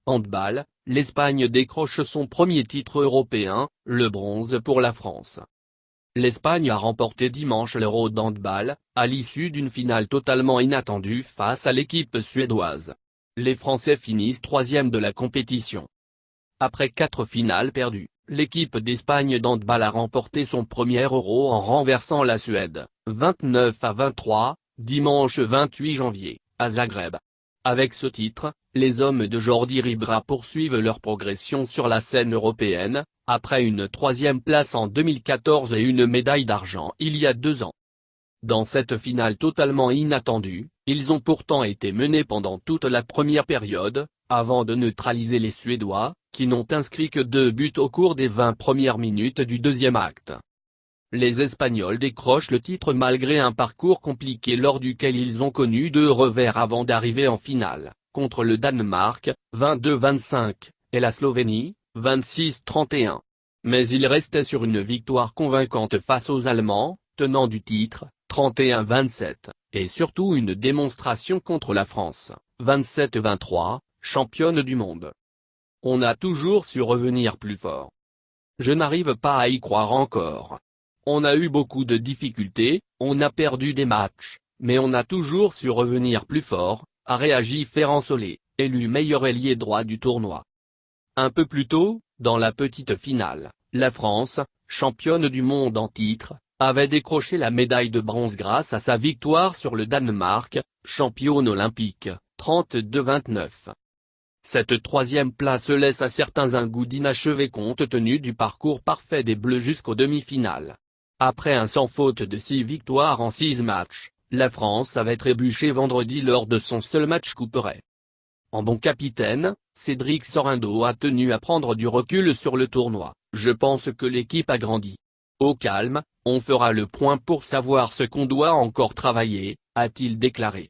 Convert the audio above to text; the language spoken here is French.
Handball, l'Espagne décroche son premier titre européen, le bronze pour la France. L'Espagne a remporté dimanche l'Euro d'handball, à l'issue d'une finale totalement inattendue face à l'équipe suédoise. Les Français finissent troisième de la compétition. Après 4 finales perdues, l'équipe d'Espagne d'handball a remporté son premier Euro en renversant la Suède, 29-23, dimanche 28 janvier, à Zagreb. Avec ce titre, les hommes de Jordi Ribera poursuivent leur progression sur la scène européenne, après une 3e place en 2014 et une médaille d'argent il y a 2 ans. Dans cette finale totalement inattendue, ils ont pourtant été menés pendant toute la première période, avant de neutraliser les Suédois, qui n'ont inscrit que 2 buts au cours des 20 premières minutes du deuxième acte. Les Espagnols décrochent le titre malgré un parcours compliqué lors duquel ils ont connu 2 revers avant d'arriver en finale, contre le Danemark, 22-25, et la Slovénie, 26-31. Mais ils restaient sur une victoire convaincante face aux Allemands, tenants du titre, 31-27, et surtout une démonstration contre la France, 27-23, championne du monde. On a toujours su revenir plus fort. Je n'arrive pas à y croire encore. On a eu beaucoup de difficultés, on a perdu des matchs, mais on a toujours su revenir plus fort, a réagi Ferran Solé, élu meilleur ailier droit du tournoi. Un peu plus tôt, dans la petite finale, la France, championne du monde en titre, avait décroché la médaille de bronze grâce à sa victoire sur le Danemark, championne olympique, 32-29. Cette 3e place laisse à certains un goût d'inachevé compte tenu du parcours parfait des Bleus jusqu'aux demi-finales. Après un sans faute de 6 victoires en 6 matchs, la France avait trébuché vendredi lors de son seul match couperet. En bon capitaine, Cédric Sorrindo a tenu à prendre du recul sur le tournoi. Je pense que l'équipe a grandi. Au calme, on fera le point pour savoir ce qu'on doit encore travailler, a-t-il déclaré.